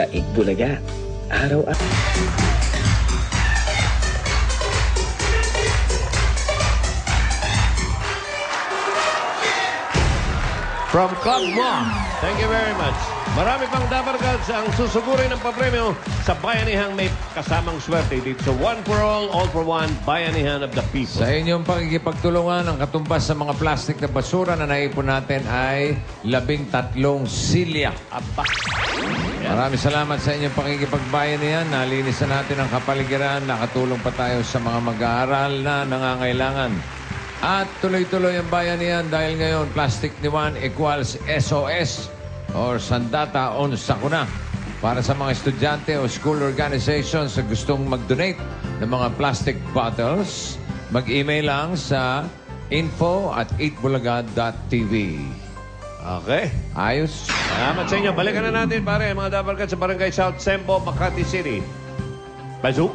Bulaga, araw-araw. From Club Mo, thank you very much. Marami pang Dabarkads ang susugurin ng papremyo sa Bayanihang may kasamang swerte dito sa One for All for One, Bayanihan of the People. Sa inyong pagkikipagtulungan, ang katumbas sa mga plastic na basura na naipon natin ay 13 silya. Aba. Maraming salamat sa inyong pakikipagbayanihan. Nalinis na natin ang kapaligiran. Nakatulong pa tayo sa mga mag-aaral na nangangailangan. At tuloy-tuloy ang bayanihan dahil ngayon plastic ni Juan equals SOS or Sandata on Sakuna. Para sa mga estudyante o school organizations na gustong mag-donate ng mga plastic bottles, mag-email lang sa info@8bulaga.tv. Okay. Ayos. Salamat sa inyo. Balikan na natin, pare, mga Dabarkads sa Barangay South Sembo, Makati City. Pasok?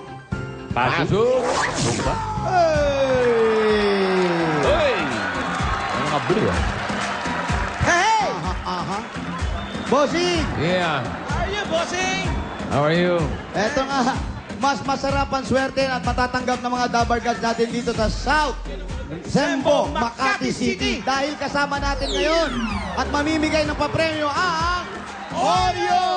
Pasok! Pasok ba? Blue. Hey! Bossing! Yeah. How are you, Bossing? How are you? Eto nga, mas masarap ang swerte at matatanggap ng mga Dabarkads natin dito sa South Sembo, Makati City. Dahil kasama natin ngayon at mamimigay ng papremyo ang Oreo!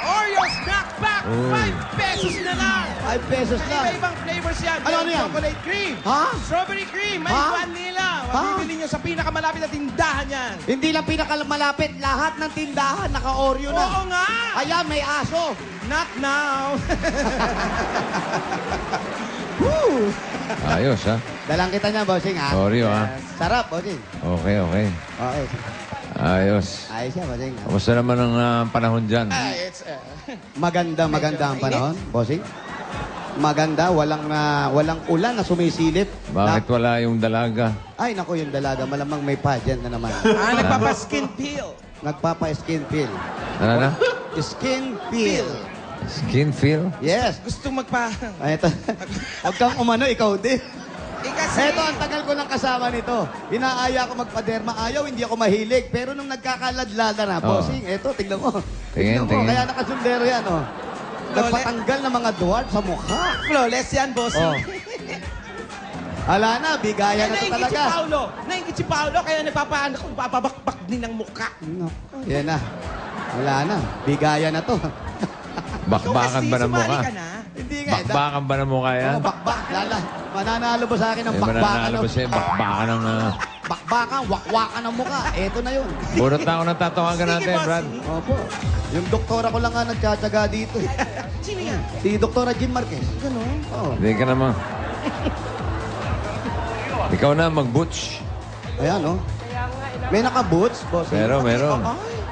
Oreo Snack Pack! Uy. 5 pesos na lang! 5 pesos lang. Iba-ibang flavors yan. Ano May yan? chocolate cream. Ha? Strawberry cream. May Ha? vanilla. Ha? Mabibili nyo sa pinakamalapit na tindahan yan. Hindi lang pinakamalapit, lahat ng tindahan naka-Oreo na. Oo nga! Ayan, may aso. Not now. Woo! Ayos, ha? Dalang kita niya, Bossing, ha? Oreo, ha? Sarap, Bossing. Okay, okay. Okay. Ayos. Ayos siya, Bossing. Kamusta naman ang panahon dyan? It's, Maganda ang panahon, Bossing. Maganda, walang ulan na sumisilip. Bakit wala yung dalaga? Ay, naku, yung dalaga, malamang may pageant na naman. nagpapa-skin peel. Nagpapa-skin peel. Ano na? Skin peel. Skin feel? Yes. Gusto magpa... Ay, ito. Huwag kang umano, ikaw din. kasi... Eto, ang tagal ko ng kasama nito. Inaaya ko magpaderma. Ayaw, hindi ako mahilig. Pero nung nagkakaladlada na, Bossing, eto, tignan mo. Tingin, Tignan mo, tingin. kaya nakasundero yan, oh. Nagpatanggal ng mga duwad sa mukha. Flawless yan, Bossing. Oh. Ala na, bigayan na to Naingit si talaga. Paolo. Naingit si Paolo, kaya nagpapabakbak din ng mukha. No. Yan na. Wala na. Bigayan na to. Bakbakan ba ng mukha? Sumali ka na. Hindi nga. Bakbakan ba ng mukha yan? Oh, bakbak. Lala. Mananalo ba sa akin ng Eh, bakbakan? mananalo ba siya? Bakbakan ng... Bakbakan, wakwakan ng mukha. Eto na yun. Burot na ako ng tatawagan Sige, natin, boss. Brad. Opo. Yung doktora ko lang nga nagtsatsaga dito. Eh. Sino yan? Si Doktora Jim Marquez. Ganon. Oh. Hindi ka naman. Ikaw na, mag-butch. Ayan, oh. May naka-boots, boss. Meron.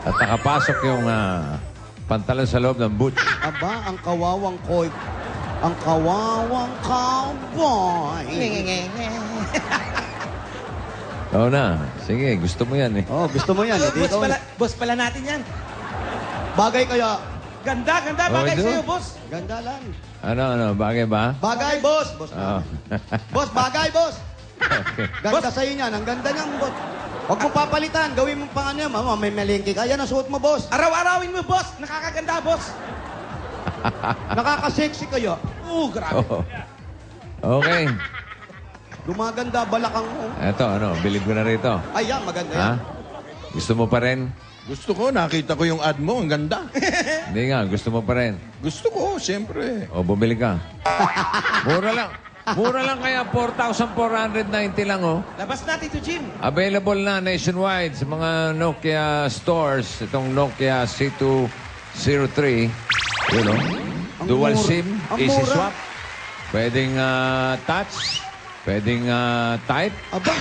At nakapasok yung pantalon sa loob ng butch. Aba, ang kawawang koy. Ang kawawang cowboy. Oo na. Sige, gusto mo yan eh. Oh, gusto mo yan. Hindi ikaw. Boss pala natin yan. Bagay kaya. Ganda, bagay do. sa'yo, boss. Ganda lang. Ano, bagay ba? Bagay, boss. Boss, Oo. boss bagay, boss. Okay. Ganda sa'yo niyan. Ang ganda niyang, boss. Huwag mo papalitan. Gawin mo pang ano yan. Mama, may malingki ka. Yan ang suot mo, boss. Araw-arawin mo, boss. Nakakaganda, boss. Nakaka-sexy kayo. Grabe. Oo. Okay. Gumaganda balakang mo. Eto, bilid ko na rito. Ay, yan. Maganda Ha? yan. Gusto mo pa rin? Gusto ko, nakita ko yung ad mo, ang ganda. Hindi nga, gusto mo pa rin. Gusto ko, siyempre. O, bumili ka. Mura lang. Mura lang kaya 4,490 lang, oh. Labas natin to Jim. Available na nationwide sa mga Nokia stores. Itong Nokia C203. Yun, oh. Ang Dual mura. SIM, Ang easy mura. swap. Pwedeng touch. Pwedeng type. Aba,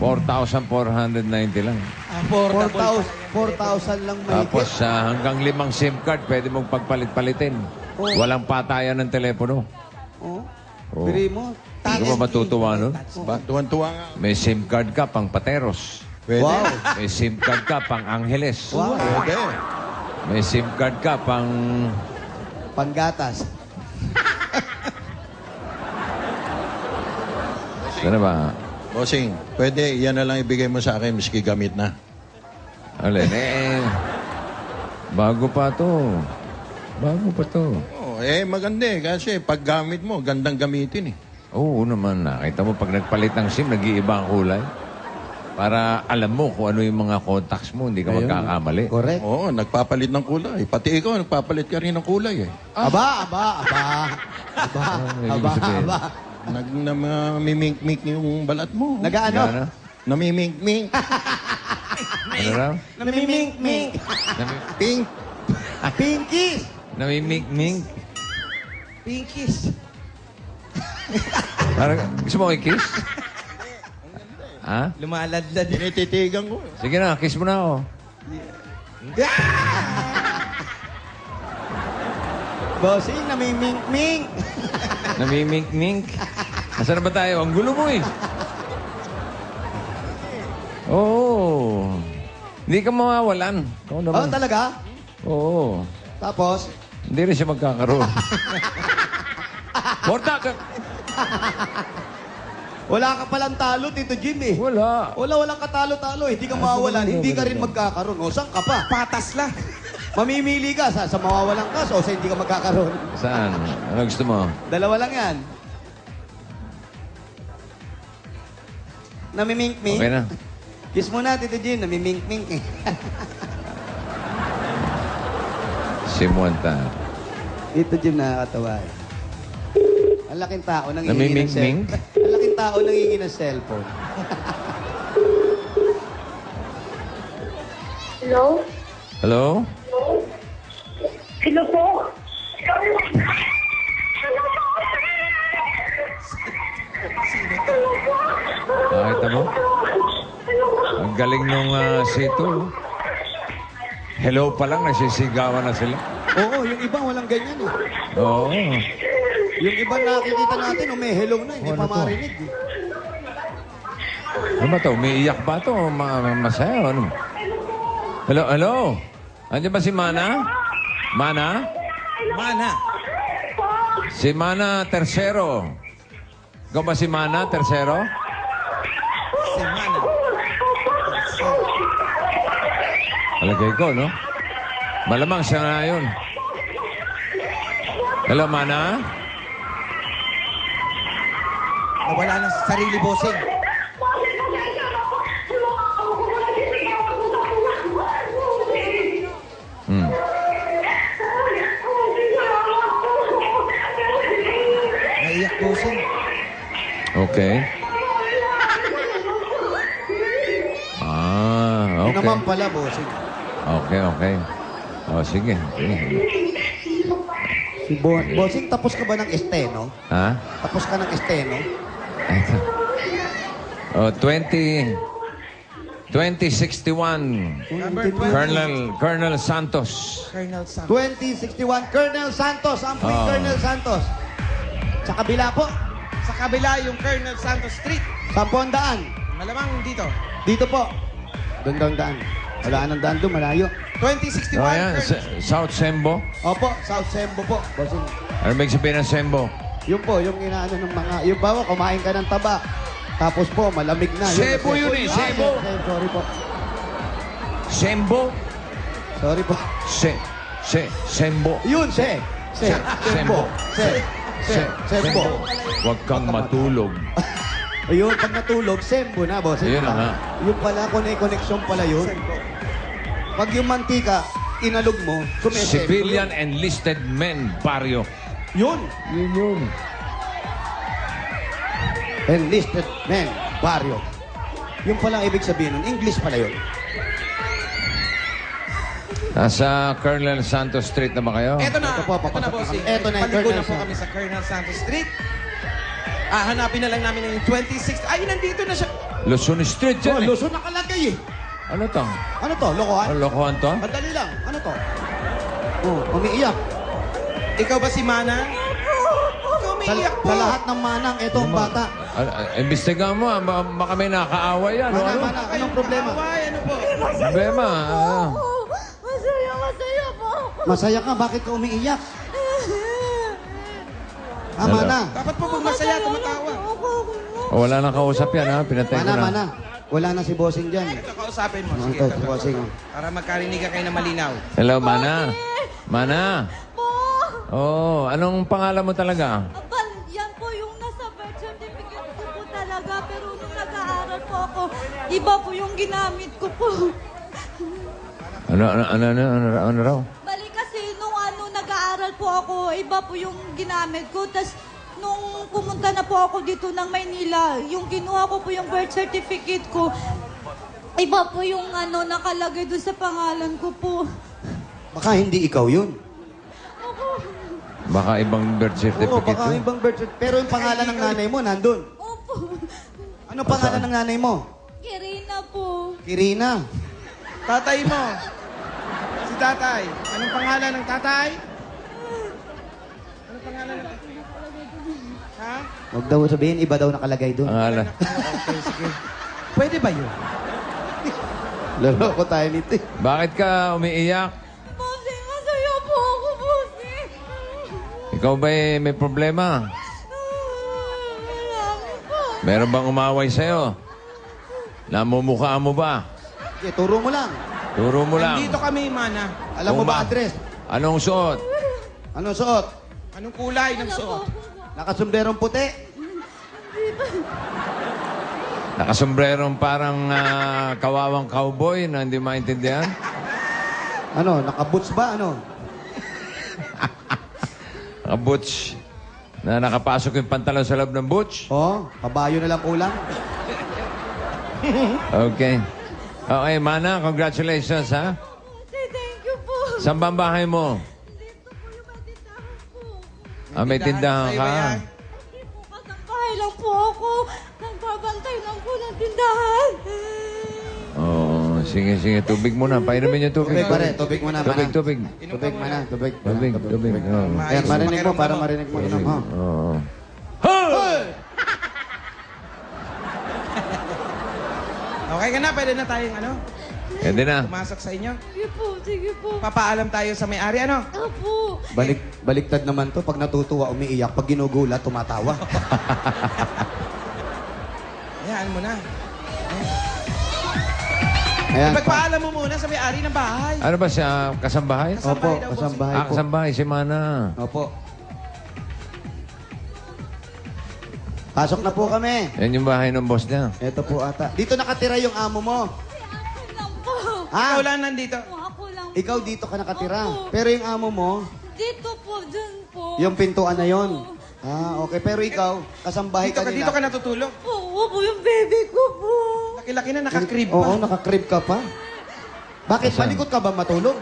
4,490 lang. Portable. 4,000 lang may Tapos hanggang 5 SIM card, pwede mong pagpalit-palitin. Oh. Walang patayan ng telepono. Oh. Oh. Biri mo. Hindi ka ba matutuwa, no? Ba, tuwan-tuwa nga. May SIM card ka pang Pateros. Pwede. Wow. May SIM card ka pang Angeles. Wow. Pwede. May SIM card ka pang... Panggatas. Ano ba? Bossing, pwede, yan na lang ibigay mo sa akin, miski gamit na. Alin? Bago pa to. Bago pa to. Oh, maganda eh. Kasi pag gamit mo, gandang gamitin eh. Oo naman. Nakita mo, pag nagpalit ng SIM, nag-iiba ang kulay. Para alam mo kung ano yung mga contacts mo, hindi ka magkakamali. Correct. Oo, nagpapalit ng kulay. Pati ikaw, nagpapalit ka rin ng kulay eh. Aba. Ano ibig sabihin? Namimink-mink yung balat mo. Nagaano? Ano? Namimink-mink. Ano raw? Namimink-mink. Pink. Pinkies. Namimink-mink. Pinkies. Parang, gusto mo i-kiss? Ha? Lumaladlad. Tinititigan ko eh. Sige na, kiss mo na ako. Bossing, namimink-mink. Namimink-mink. Nasaan na ba tayo? Ang gulo mo eh. Oo. Hindi ka mawawalan. Oo Oh, naman. talaga? Oo. Tapos? Hindi rin siya magkakaroon. Morta ka! Wala ka palang talo, Tito Jim eh. Wala. Walang katalo-talo. Hindi ka mawawalan. Hindi ka rin magkakaroon. O, saan ka pa? Patas lang. Mamimili ka sa mawawalan ka o sa hindi ka magkakaroon. Saan? Ano gusto mo? Dalawa lang yan. Namimink-mink. Okay na. Kiss mo na, Tito Jim. Namimink-mink eh. Simuanta. Tito Jim nakakatawa eh. Ang laking tao nang Namimink-mink? Ang laking tao nang ng cellphone. Hello? Hello? Hello po? Nakita mo? Ang galing nung sito. Hello pa lang, nasisigawan na sila. Oo, yung iba walang ganyan eh. Oo. Yung iba nakikita natin, may hello na, hindi Ano pa to? marinig eh. Ano ba to? Umiiyak ba to? Masaya? Ano? Hello? Hello? Andiyan ba si Mana? Mana? Mana. Si Mana Tercero. Ikaw ba si Mana Tercero? Si Mana. Alagay ko, no? Malamang siya na yun. Hello, Mana? Nawala na sa sarili, bossing. Hmm. Naiyak, bossing. Okay. Yun Okay. naman pala, bossing. Okay, okay. O, sige. Sige. Si Bossing, tapos ka ba ng esteno? Ha? Tapos ka ng esteno? Ito. O, 2061. Number 20. Colonel Santos. Colonel Sam. 2061, Colonel Santos. Amping Ah. Colonel Santos. Sa kabila po, Sa kabila, yung Colonel Santos Street. 10 Malamang dito. Dito po. Doon daan. Wala nang daan doon, malayo. 2061, O, ayan. Colonel. South Sembo. Opo, South Sembo po. Bossing. Ano may sabihin ng Sembo? Yun po, yung inaano ng mga... Yung bawa, kumain ka ng taba. Tapos po, malamig na. Sebo yun eh, sebo. Sorry po. Sembo? Sorry po. Sembo. Yun, Sembo. Sembo. Huwag kang matulog. Ayun, pag natulog, Sembo na, boss. Ayun na nga. Yung pala, connection pala yun. Pag yung mantika, inalog mo, sumesembo. Civilian enlisted men, baryo. Yun. Yun. Enlisted men, baryo. Yung pala ang ibig sabihin nun. English pala yun. Nasa Colonel Santos Street na ba kayo? Eto na. Ito po, Ito na, papasok bossing. kami. Eto na yung Paligo Colonel na po Santos. kami sa Colonel Santos Street. Hanapin na lang namin yung 26. Ay, nandito na siya. Luzon Street Oh, yan eh. Luzon nakalagay eh. Ano to? Ano to? Lokohan? Ano, lokohan to? Madali lang. Ano to? Oh, umiiyak. Ikaw ba si Mana? Ikaw Sa, umiiyak po. sa lahat ng manang, ito ang bata. Imbestigahan mo, baka may nakaaway yan. Mana, Ano? mana, anong problema? Away, ano po? Problema. Masaya po. Masaya ka, bakit ka umiiyak? Ah, Hello. mana. Dapat po pag masaya, tumatawa. Wala nang kausap yan, ha? Pinatay ko Mana, na. mana. Wala na si Bossing dyan. Ito, kausapin mo. Ano Sige, to, ito, si Bossing? para magkarinigan kayo na malinaw. Hello, Mana. Mana. Po! Oh, anong pangalan mo talaga? Abal, yan po yung nasa birth certificate ko po talaga. Pero nung nag-aaral po ako, iba po yung ginamit ko po. Ano raw? Bali kasi nung nag-aaral po ako, iba po yung ginamit ko. Tapos nung pumunta na po ako dito ng Maynila, yung kinuha ko po yung birth certificate ko, iba po yung nakalagay doon sa pangalan ko po. Baka hindi ikaw yun. Baka ibang birth Oo, certificate baka yun. ibang birth certificate. Pero yung pangalan ng nanay mo, nandun. Opo. Ano pangalan ng nanay mo? Kirina po. Kirina. Tatay mo. Si tatay. Anong pangalan ng tatay? Anong pangalan ng tatay? Ha? Huwag daw sabihin, iba daw nakalagay doon. Pangalan. Okay, sige. Pwede ba yun? Laro ko tayo nito eh. Bakit ka umiiyak? Bossing, masaya po ako, Bossing. Ikaw ba may problema? Marami po. Meron bang umaway sa'yo? Namumukha mo ba? Okay, turo mo lang. Turo mo lang. Nandito kami, Mana. Alam mo ba address? Anong suot? Ano suot? Anong kulay ng suot? Nakasombrerong puti. Nakasombrerong parang kawawang cowboy na hindi maintindihan? Ano, nakaboots ba? Ano? Nakaboots na nakapasok yung pantalon sa loob ng boots? Oh, kabayo na lang kulang. Okay. Okay, Mana, congratulations, ha? Bossing, thank you po. Saan ba ang bahay mo? Dito po yung may tindahan po. May tindahan Sa'yo ka. ba yan? Hindi po, kasambahay lang po ako. Nagbabantay lang po ng tindahan. Oo, sige. Tubig muna. Painumin yung tubig. Tubig pare, tubig muna. Tubig. Tubig mana, tubig. Tubig. Oo. Ayan, marinig mo para marinig mo. Inom, ha? Oo. Okay ka na? Pwede na tayong Pwede na. pumasok sa inyo? Sige po. Papaalam tayo sa may-ari, Opo. Baliktad naman to. Pag natutuwa, umiiyak. Pag ginugulat, tumatawa. Hayaan mo na. Ayan. Ipagpaalam mo muna sa may-ari ng bahay. Ano ba siya? Kasambahay? Opo, daw, kasambahay po. Kasambahay si Mana. Opo. Pasok na po kami. Yan yung bahay ng boss niya. Ito po ata. Dito nakatira yung amo mo. Ako lang po. Ikaw Ha? lang nandito. Ako lang. Ikaw dito ka nakatira. Opo. Pero yung amo mo, Dito po, dun po. yung pintuan na yon. Ah, okay. Pero ikaw, kasambahay Dito ka ka, nila. dito ka natutulog. Opo, yung baby ko po. Laki-laki na, nakakrib Oo, pa. nakakrib ka pa. Bakit? Asan? Malikot ka ba matulog?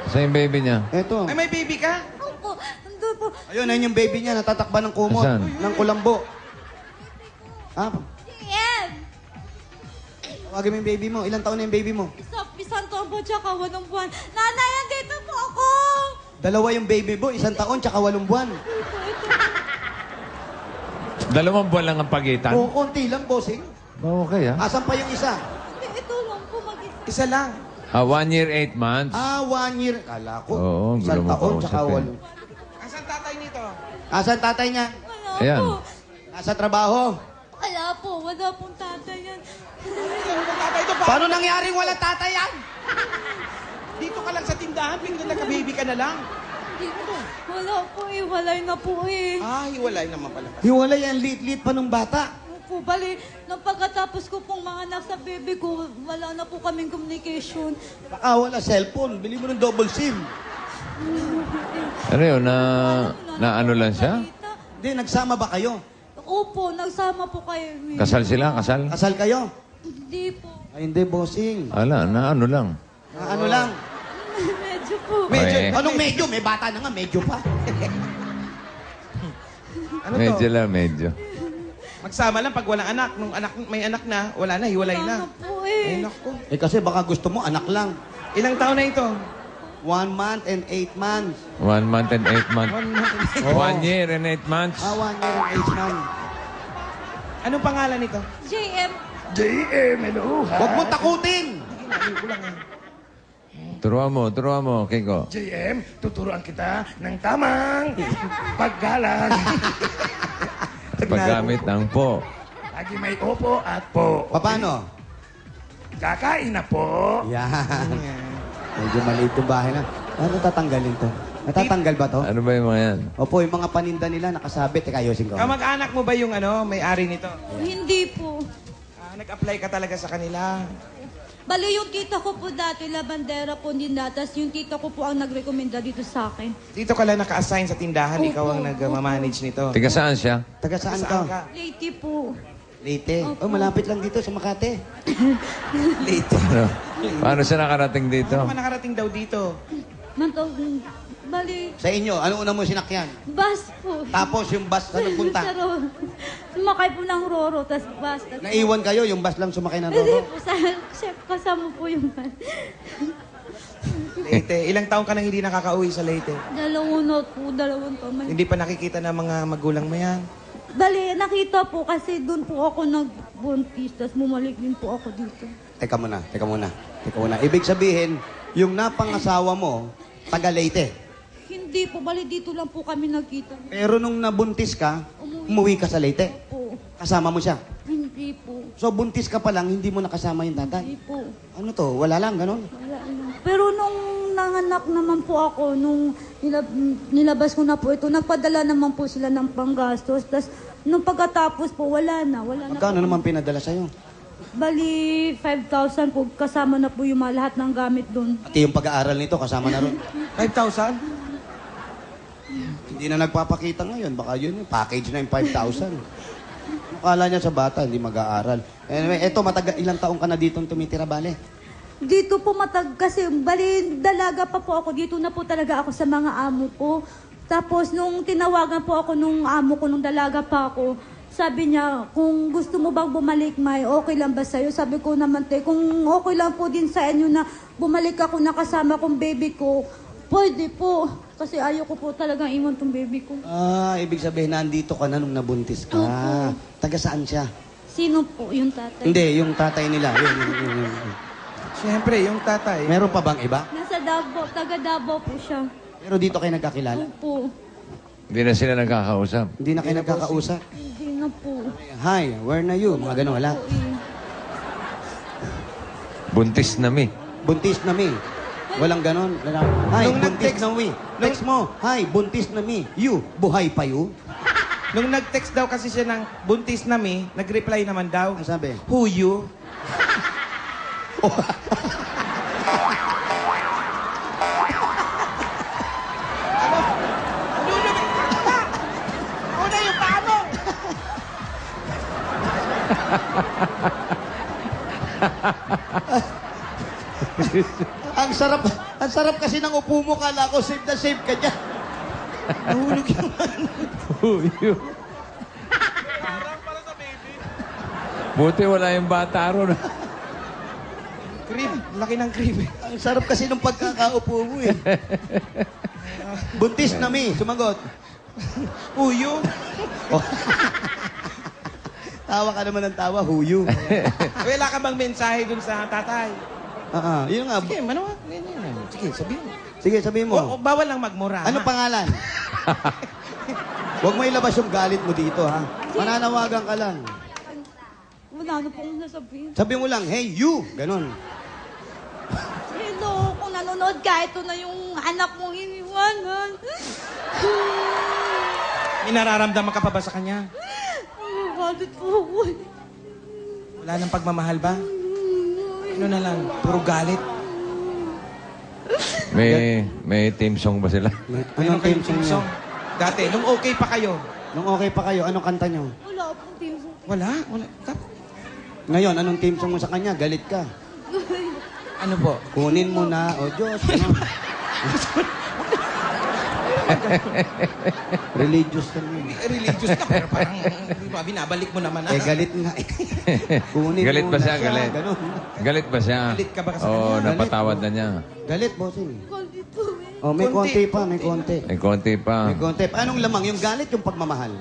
Sa yung baby niya. Eto. Ay, may baby ka? Opo, nandun po. Ayun yung baby niya, natatakba ng kumot. Asan? Ng kulambo. Ah, Ian! tawagin mo yung baby mo. Ilang taon na yung baby mo? Isang taon po, tsaka 8 buwan. Nanay, andito po ako! Dalawa yung baby mo, 1 taon, tsaka 8 buwan. 2 buwan lang ang pagitan. Oo, konti lang, bossing. Okay, ha? Asan pa yung isa? Ito lang po, mag-isa. Isa lang. 1 year, 8 months. Ah, 1 year. Kala ko. Oo, ang 1 gulo mo taon, tsaka kausapin. 8. Asan tatay nito? Asan tatay niya? Wala Ayan. po. Nasa trabaho. Wala po, wala pong tatay yan. Tatay ito pa. Paano nangyaring walang tatay yan? Dito ka lang sa tindahan, bigla nagka-baby ka na lang. Dito. Wala po eh, walay na po eh. Ah, hiwalay naman pala. Hiwalay yan, lit-lit pa nung bata. Opo, bali, nung pagkatapos ko pong mga anak sa baby ko, wala na po kaming communication. Baka wala cellphone. Bili mo ng double SIM. Ano yun? Na ano lang siya? Hindi, nagsama ba kayo? Opo, nagsama po kayo. Kasal sila? Kasal? Kasal kayo? Hindi po. Ay, hindi, bossing. Ala, na ano lang. Ah, ano lang? Medyo po. Medyo. Eh. Anong medyo? May bata na nga, medyo pa. Ano Medyo to? lang, medyo. Magsama lang pag walang anak. Nung may anak na, wala na, hiwalay Wala na na. po Ay, eh. naku. Eh kasi baka gusto mo, anak lang. Ilang taon na ito? 1 month and 8 months. 1 month and 8 months. 1 month. Oo. 1 year and 8 months. Ah, 1 year and 8 months. Anong pangalan nito? JM. Huwag mo takutin! Turuan mo, Kiko. JM, tuturuan kita ng tamang paggalang. Paggamit ng po. Lagi may opo at po. Paano? Kakain na po. Yan. Medyo maliit yung bahay na. Ano tatanggalin to? Natatanggal ba to? Ano ba yung mga yan? Opo, yung mga paninda nila nakasabit. Teka, ayusin ko. Kamag-anak mo ba yung may-ari nito? Hindi po. Nag-apply ka talaga sa kanila. Bali, yung tita ko po dati, labandera po din datas. Yung tita ko po ang nagrekomenda dito sa akin. Dito ka lang naka-assign sa tindahan, Opo, ikaw ang nag-manage nito. Tiga saan siya? Taga saan Saan ka? ka? Lady po. Leyte. Opo. Oh, malapit lang dito sa Makati. Late. Ano? Paano siya nakarating dito? Ano ka nakarating daw dito? Bali, Sa inyo, ano una mo sinakyan? bus po. Tapos yung bus na nagpunta. Sa Roro. Sumakay po ng Roro, tas bus. Tas Naiwan kayo, yung bus lang sumakay ng Hindi Roro. po, chef, kasama po yung bus. Leyte. Ilang taong ka nang hindi nakaka-uwi sa Leyte? Dalawang taon. Hindi pa nakikita ng mga magulang mo yan? Bali, nakita po kasi doon po ako nagbuntis, tas bumalik din po ako dito. Teka muna. Ibig sabihin, yung napangasawa mo, taga Leyte. Hindi po, bali dito lang po kami nagkita. Pero nung nabuntis ka, umuwi ka sa Leyte. Po. Kasama mo siya. Hindi po. So buntis ka pa lang, hindi mo nakasama yung tatay. Hindi po. Ano to? Wala lang, ganun. Wala lang. Pero nung nanganak naman po ako, nung nilabas ko na po ito, nagpadala naman po sila ng panggastos. Tapos nung pagkatapos po, wala na. Magkano naman pinadala sa'yo? Bali, 5,000 po. Kasama na po yung mga lahat ng gamit doon. Pati yung pag-aaral nito, kasama na ron. 5,000? Hindi na nagpapakita ngayon. Baka yun, package na yung 5,000. Akala niya sa bata, hindi mag-aaral. Anyway, eto, ilang taong ka na dito tumitira, bale? Dito po kasi bali dalaga pa po ako. Dito na po talaga ako sa mga amo ko. Tapos nung tinawagan po ako nung amo ko, nung dalaga pa ako, sabi niya, kung gusto mo bang bumalik, May, okay lang ba sa'yo? Sabi ko naman, kung okay lang po din sa inyo na bumalik ako na kasama kong baby ko, pwede po. Kasi ayoko po talagang iwan tong baby ko. Ah, ibig sabihin, nandito ka na nung nabuntis ka. Opo. Taga saan siya? Sino po yung tatay? Hindi, yung tatay nila. Yun. Siyempre, yung tatay. Meron pa bang iba? Nasa Davao, taga Davao po siya. Pero dito kayo nagkakilala? Opo. Hindi na sila nagkakausap. Hindi na kayo nagkakausap? Hindi na po. Hi, where na you? Mga ganun, wala. Po, eh. Buntis na mi. Buntis na mi. Walang ganon. Hi, Nung buntis nag-text- na mi. Text mo, hi, buntis na mi. You, buhay pa you? Nung nag-text daw kasi siya ng buntis na mi, nag-reply naman daw, Ang sabi? who you? Una yung paano? Ang sarap kasi ng upo mo. Kala ko save na save ka dyan. Nahulog yung Buti wala yung bata ron. crib. Laki ng crib. Ang sarap kasi ng pagkakaupo mo eh. Buntis na mi. Sumagot. Who you? Tawa ka naman ng tawa. Who you? Wala ka bang mensahe dun sa tatay? Yun nga. Sige, manawa. Sige, sabihin mo. Sige, sabihin mo. Bawal lang magmura. Ano ha? pangalan? Huwag mo ilabas yung galit mo dito, ha? Mananawagan ka lang. Wala na po akong nasabihin. Sabi mo lang, hey, you! Ganon. Hello, kung nanonood ka, ito na yung anak mong iniwanan. May nararamdaman ka pa ba sa kanya? Bakit po ako? Wala nang pagmamahal ba? Ano na lang, puro galit. May team song ba sila? Anong team song niyo? Dati, nung okay pa kayo. Nung okay pa kayo, anong kanta nyo? Wala pong team song. Wala. Ngayon, anong team song mo sa kanya? Galit ka. Ano po? Kunin mo na, o Diyos, ano? Religious ka mo. Religious ka, pero parang di ba, binabalik mo naman. Galit nga. Kunin Galit mo ba na siya? Galit? Ganon. Galit ba siya? Galit ka ba sa Oo, kanya? napatawad na niya. Galit, bossing. Kundi po eh. Oh, may Konti, konti pa, may konti. May konti pa. May konti pa. Anong lamang? Yung galit, yung pagmamahal?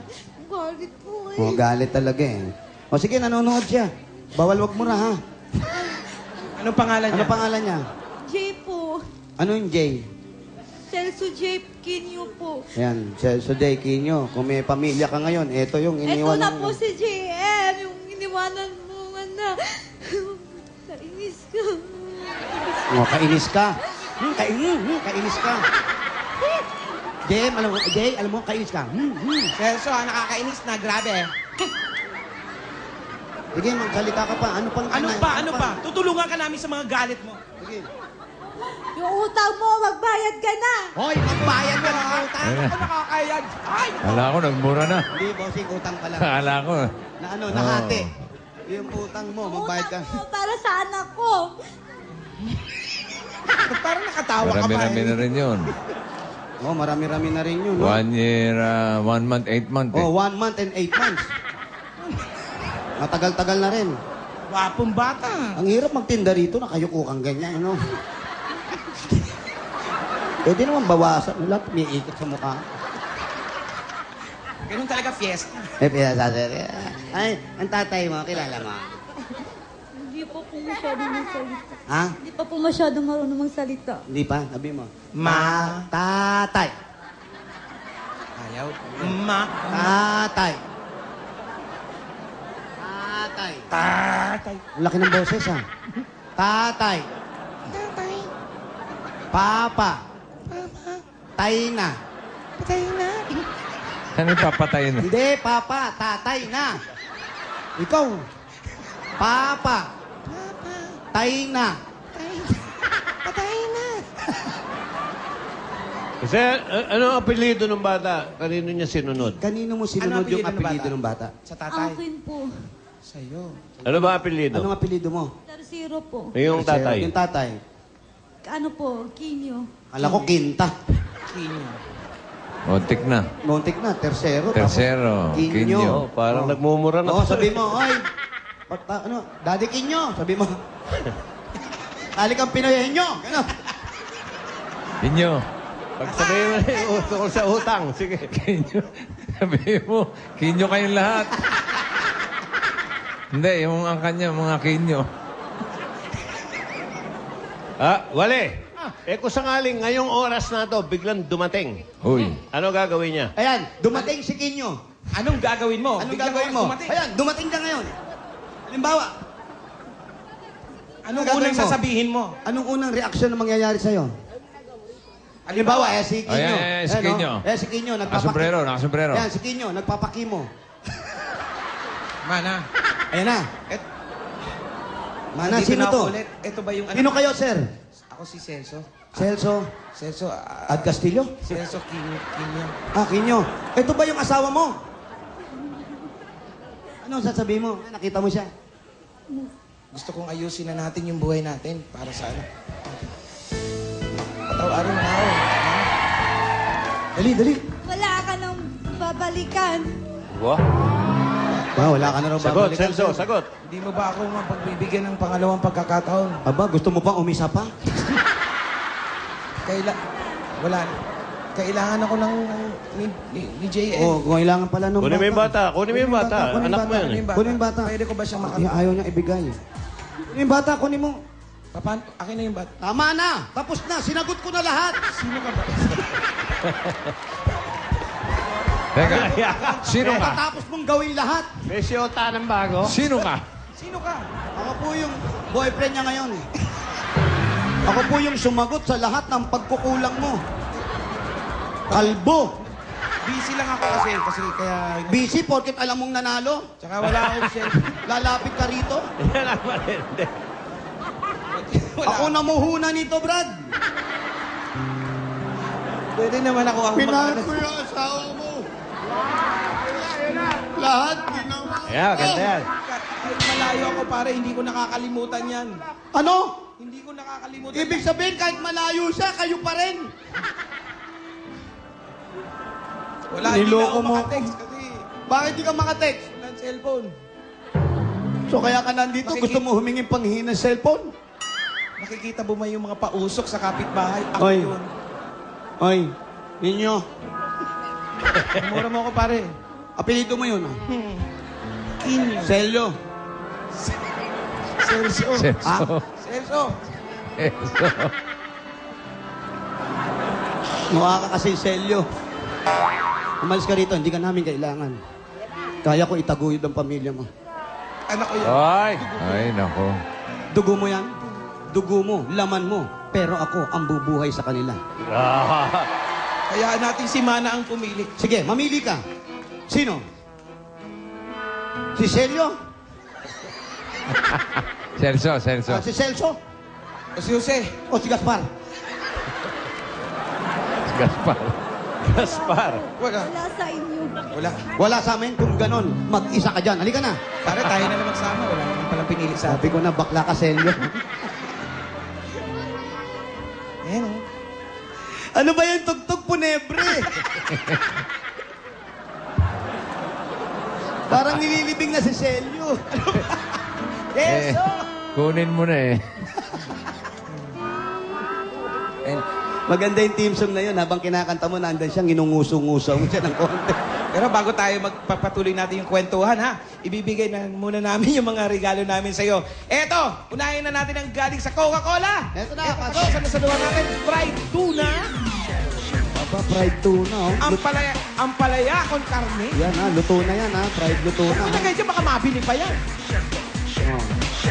Galit po eh. Oh, galit talaga eh. O sige, nanonood siya. Bawal wag mo na, ha? Anong pangalan Ano niya? pangalan niya? Jay po. Ano yung Jay? Celso J. Kinyo po. Yan, so Jay Kinyo. Kung may pamilya ka ngayon, eto yung Ito iniwan. na ng- po si JM, yung iniwanan mo, anak. Kainis ka. Oh, kainis ka. Kainis ka. Jay, alam mo, kainis ka. Celso, nakakainis na. Grabe. Sige, magsalita ka pa. Ano pa? Tutulungan ka namin sa mga galit mo. Sige. Yung utang mo, magbayad ka na. Hoy, magbayad ka ng utang. Ayun na. Ako nakakayag. Ay! Kala ko, nagmura na. Hindi, bossing, utang pala. Kala ko. Nahati. Yung utang mo, magbayad ka. Utang mo para sa anak ko. Parang nakatawa ka pa. Marami-rami na rin yun. Oh, marami-rami na rin yun. No? 1 year, 1 month, 8 month. Oh, 1 month and 8 months. Matagal-tagal na rin. Wapong bata. Ang hirap magtinda rito, nakayuko kang ganyan, ano? Pwede naman bawasan. Lahat umiikot sa mukha. Ganun talaga fiesta. Ay, ang tatay mo, kilala mo? Hindi pa po masyadong magsalita. Ha? Hindi pa po masyadong marunong magsalita. Hindi pa, sabi mo. Tatay. Ayaw. Tatay. Tatay. Tatay. Ang laki ng boses, ha? Tatay. Tatay. Papa. Tay na. Patay na. Ano yung papatayin na? Hindi, papa. Tatay na. Ikaw. Papa. Tay na. Patay na. Kasi, ano ang apelido ng bata? Kanino niya sinunod? Kanino mo sinunod Ano yung apelyido ng apelido ng bata? Sa tatay. Akin po. Sa'yo. Ano ba apelido? Anong apelido mo? Tercero po. Yung tatay. Yung tatay. Ano po? Kinyo. Kala ko quinta. Kinyo. Ontik na. Montik na, tercero. Tercero, Tapos, Kinyo. Oh, parang nagmumura na. Oo, sabi mo, oy, Daddy Kinyo, sabi mo. Tali kang Pinoy nyo. Ano? Kinyo. Pag sabihin mo na yung tungkol sa utang, sige. Kinyo. Sabihin mo, Kinyo kayong lahat. Hindi, yung ang kanya, mga Kinyo. Wale. Kung sangaling ngayong oras na to, biglang dumating. Uy. Ano gagawin niya? Ayan, dumating si Kinyo. Anong gagawin mo? Anong Biglang gagawin oras mo? dumating. Ayan, dumating ka ngayon. Halimbawa, Anong gagawin unang mo? sasabihin mo? anong unang reaksyon na mangyayari sa'yo? Halimbawa, si Kinyo. Si Ayan, Kinyo. Si Kinyo, Nakasombrero, nakasombrero. Ayan, si Kinyo, nagpapakimo. Mana. Ayan na. Et- Mana, Dito sino na ako to? ulit. Ito ba yung Sino kayo, sir? Ako si Celso. Celso Celso. Ad Castillo? Celso Kinyo. Kinyo. Ito ba yung asawa mo? Ano sasabihin mo? Nakita mo siya? Gusto kong ayusin na natin yung buhay natin para sa ano. Patawarin mo na ako. Dali. Wala ka nang babalikan. Wala ka na raw Sagot, babalikan, Celso, sir. sagot. Hindi mo ba ako mapagbibigyan ng pangalawang pagkakataon? Aba, gusto mo pang umisa pa? Kailangan ako ng ni JN. Oo, kailangan pala nung Kunin mo yung bata. Kunin mo yung bata. Anak mo yan. Kunin yung bata. Pwede ko ba siyang Ayaw niya ibigay. Kunin yung bata, kunin mo. Paano? Akin na yung bata. Tama na! Tapos na! Sinagot ko na lahat! Sino ka ba? Teka, sino ka? Tapos mong gawin lahat. May siyota ng bago. Sino ka? Sino ka? Ako po yung boyfriend niya ngayon. Ako po yung sumagot sa lahat ng pagkukulang mo. Kalbo! Busy lang ako kasi kaya... Busy porket alam mong nanalo. Tsaka wala akong cellphone. Lalapit ka rito. Yan ang malindi. Ako namuhuna nito, Brad. Pwede naman ako Pinahal ko yung asawa mo. Lahat ginawa. Yeah, ganda yan. Kahit malayo ako pare, hindi ko nakakalimutan yan. Ano? Hindi ko nakakalimutan. Ibig sabihin, kahit malayo siya, kayo pa rin. Wala, hindi na Niloko ako mo. makatext kasi Bakit di ka makatext? walang cellphone. So kaya ka nandito, gusto mo humingin panghina ng cellphone? Nakikita mo may yung mga pausok sa kapitbahay. Ako Oy. yun. Oy, ninyo, Mura mo ako pare. apelido mo yun. Kinyo. Celyo. Celso. Celso. Celso. Celso. Mukha ka kasi Celyo. Umalis ka rito, hindi ka namin kailangan. Kaya ko itaguyod ang pamilya mo. Anak ko yan. Ay, nako. Dugo mo yan. Dugo mo, laman mo. Pero ako ang bubuhay sa kanila. Hayaan natin si Mana ang pumili. Sige, mamili ka. Sino? Si Celio? Celso. Si Celso? O si Jose. O si Gaspar? Gaspar. Gaspar. Wala. Wala sa inyo. Wala. Wala sa amin. Kung ganon, mag-isa ka dyan. Halika na. Pare, tayo na lang magsama. Wala naman palang pinili sa atin. Sabi ko na, bakla ka, Celio. Ayan o. Ano ba yung tugtog punebre? Parang nililibing na si Celio. Eh, kunin mo na eh. Maganda yung team song na yun. Habang kinakanta mo, nandun siya, nginunguso-nguso mo siya ng konti. Pero bago tayo magpapatuloy natin yung kwentuhan, ha? Ibibigay na muna namin yung mga regalo namin sa'yo. Eto, unahin na natin ang galing sa Coca-Cola. Eto na, Eto, pasok. sa nasaluhan natin, fried tuna, Aba, fried tuna, oh. ampalaya con carne. Yan, ha. Luto na yan, ha. Fried luto na. Ano kayo dyan, baka mabili pa yan. Oh.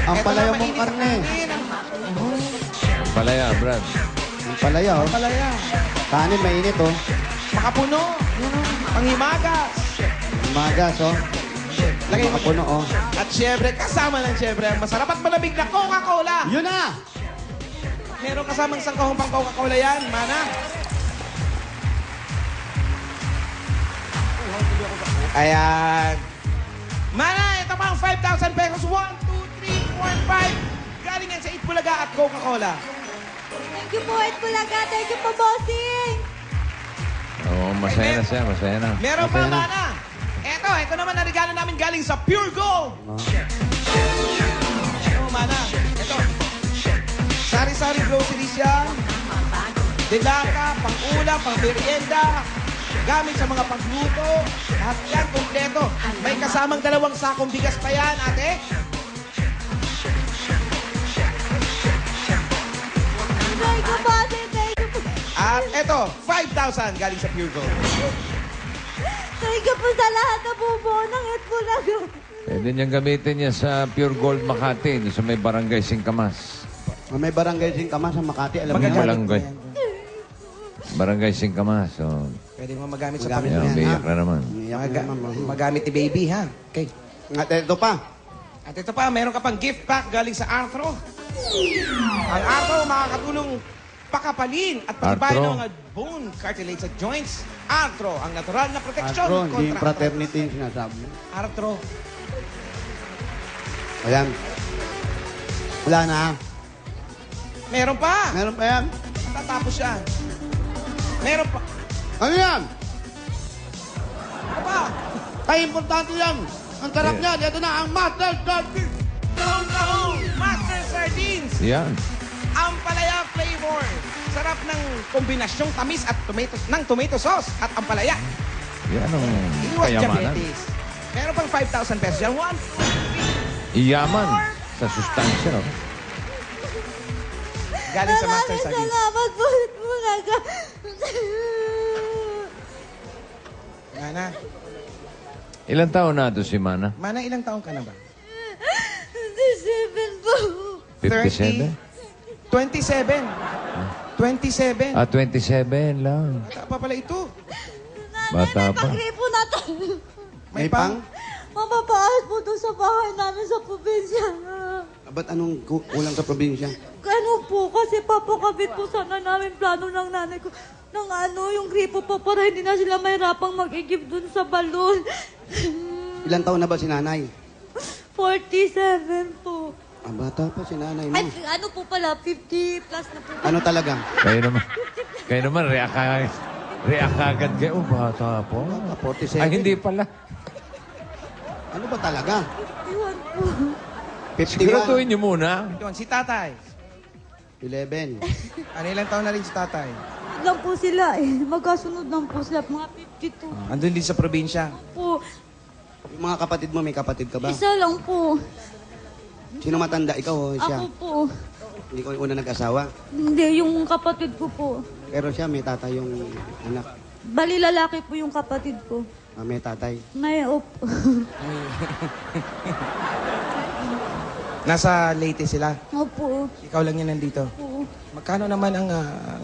Ang Eto palaya na, mong mainit ang karne. kanin, Palaya, Brad. Ang palaya, oh. Ampalaya. Kanin, mainit, oh. Makapuno. Panghimagas. Magas, oh. Lagay mo. Makapuno, oh. At syempre, kasama lang syempre ang masarap at malamig na Coca-Cola. Yun na! Meron kasamang isang kahong pang Coca-Cola yan, Mana. Ayan. Mana, ito pa ang 5,000 pesos. 1, 2, 3, 4, 5. Galing yan sa Itbulaga at Coca-Cola. Thank you po, Ed Bulaga. Thank you po, bossing. Oo, masaya na siya, masaya na. Meron pa, Okay na. Mana. Ito naman ang regalo namin galing sa Pure Gold. Ito, Mana. Ito. Sari-sari groceries yan. Dilata, pang-ulam, pang-merienda. Gamit sa mga pagluto. Lahat yan, kompleto. May kasamang 2 sakong bigas pa yan, ate. Thank you, bossing. Thank you po. At ito, 5,000 galing sa Pure Gold. Thank you po sa lahat na bubuo ng Ed Bulaga. Pwede niyang gamitin niya sa Pure Gold Makati, doon sa may barangay Singkamas. May barangay Singkamas sa Makati. Alam mo Magagamit yan. Barangay. mo yan. Barangay Singkamas. So, Pwede mo magamit sa Magamit yan, pamilya. yan, umiyak ha? na naman. Umiyak Maga- na naman. magamit ni baby, ha? Okay. At ito pa. At ito pa, meron ka pang gift pack galing sa Arthro. Ang Arthro makakatulong pakapalin at patibayin Arthro. ng mga bone cartilage at joints. Arthro, ang natural na proteksyon Atro, hindi kontra fraternity yung sinasabi mo. Arthro. Ayan. Wala na. Meron pa. Meron pa yan. Tatapos yan. Meron pa. Ano yan? Ano pa? Ay, importante yan. Ang sarap Eh. niyan. Ito na ang Master Sardines. Master Sardines. Yan. Ampalaya flavor. Sarap ng kombinasyong tamis at tomato sauce at ampalaya. Yan ang Iwas kayamanan. diabetes. Meron pang 5,000 pesos yan. 1, 2, 3. Iyaman sa sustansya. No? Galing sa Master Maraming Sardines. salamat po, Ed Bulaga. Mana, Ilan taon na ito si Mana? Mana, ilang taong ka na ba? 27 po. 57? 27. 27. Ah, 27 lang. Bata pa pala ito. Bata May pa. pagripo na to. May pang? Mapapaas po doon sa bahay namin sa probinsya. Ba't anong kulang sa probinsya? Ano po, kasi papakabit po sana namin plano ng nanay ko ng yung gripo po para hindi na sila mahirapang mag-igib doon sa balon. Ilan taon na ba si nanay? 47 po. Ah, bata pa si nanay mo. Ay, ano po pala, 50 plus na po. Ano talaga? Kayo naman, react agad kayo. Oh, bata po. Ah, 47. Ay, hindi pala. Ano ba talaga? 51 po. 51. Siguraduhin niyo muna. Yun, si tatay. 11. Ano, ilang taon na rin si tatay? Lang po sila eh. Magkasunod lang po sila, mga 52 Andun din sa probinsya. po. Yung mga kapatid mo, may kapatid ka ba? Isa lang po. Sino matanda? Ikaw o siya? Ako po. Hindi ko una nag-asawa. Hindi, yung kapatid ko po. Pero siya, may tatay yung anak. Bali lalaki po yung kapatid ko. May tatay. May opo. Nasa Leyte sila. Opo. Ikaw lang yan nandito. Opo. Magkano naman ang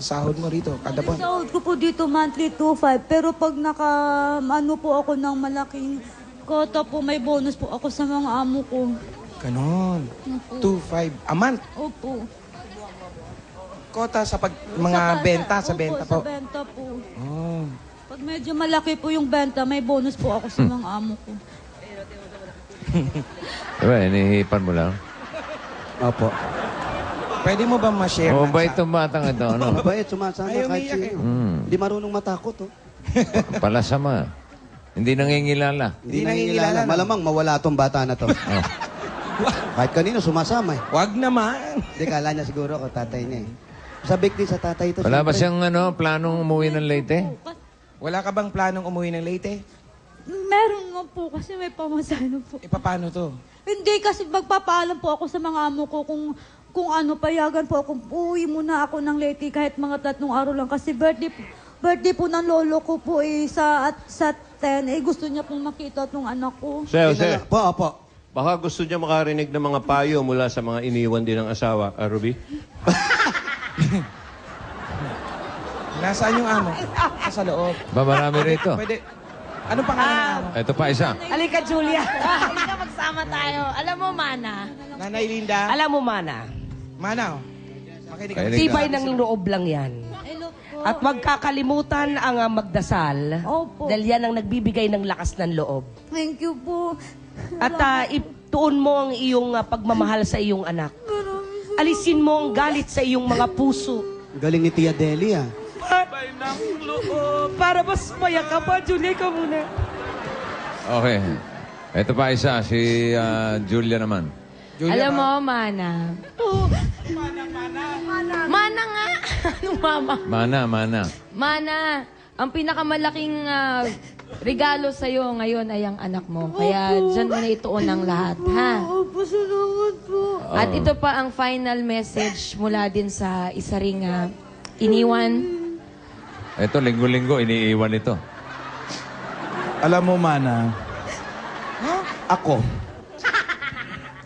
sahod mo rito kada Yung buwan? sahod ko po dito monthly 2.5. Pero pag ano po ako ng malaking kota po, may bonus po ako sa mga amo ko. Ganon. Opo. 2.5 a month. Opo. Kota sa mga benta, sa Opo, benta po. Sa benta po. Oh. Pag medyo malaki po yung benta, may bonus po ako sa mga amo ko. Diba, inihipan mo lang. Opo. Pwede mo ba ma-share? Oh, lang ba sa- itong batang ito, ano? Mabait, sumasama Ayaw kahit umiyak sino. Mm. Hindi marunong matakot, oh. Palasama. Hindi nangingilala. Hindi nangingilala, no? Malamang mawala tong bata na to. Oh. Kahit kanino sumasama eh. Wag naman. Hindi, kala niya siguro ako tatay niya eh. Sabik din sa tatay ito. Wala ba siyempre. siyang planong umuwi ng Leyte? Wala ka bang planong umuwi ng Leyte? Meron nga po kasi may pamasahe po. E paano to? Hindi kasi magpapaalam po ako sa mga amo ko kung ano, payagan po ako. Uwi muna ako ng Leyte kahit mga 3 araw lang. Kasi birthday po ng lolo ko po sa 10. Gusto niya pong makita itong anak ko. Jose, Opo. baka gusto niya makarinig ng mga payo mula sa mga iniwan din ng asawa. Ruby? Nasaan yung amo? Sa loob. Ba, marami rito. Pwede. Anong pangalan ng amo? Ito pa isa. Halika, Julia. Halika, magsama tayo. Alam mo, Mana. Nanay Linda. Alam mo, Mana. Mana, oh. Makinig ka. Makinig. Tibay ng loob lang yan. Hello po. At huwag kakalimutan ang magdasal. Opo. Dahil yan ang nagbibigay ng lakas ng loob. Thank you po. At ituon mo ang iyong pagmamahal sa iyong anak. Alisin mo ang galit sa iyong mga puso. Galing ni Tia Deli ah. Tibay ng loob. Para mas maya ka pa, Julia, ka muna. Okay. Ito pa isa, si Julia naman. Julia, Alam mo, Mana. Mana nga. Anong mama? Mana. Mana, ang pinakamalaking regalo sa'yo ngayon ay ang anak mo. Kaya dyan mo na ituon ang lahat, ha? Opo, salamat po. At ito pa ang final message mula din sa isa ring iniwan. Ito, linggo-linggo, iniiwan ito. Alam mo, Mana, ako,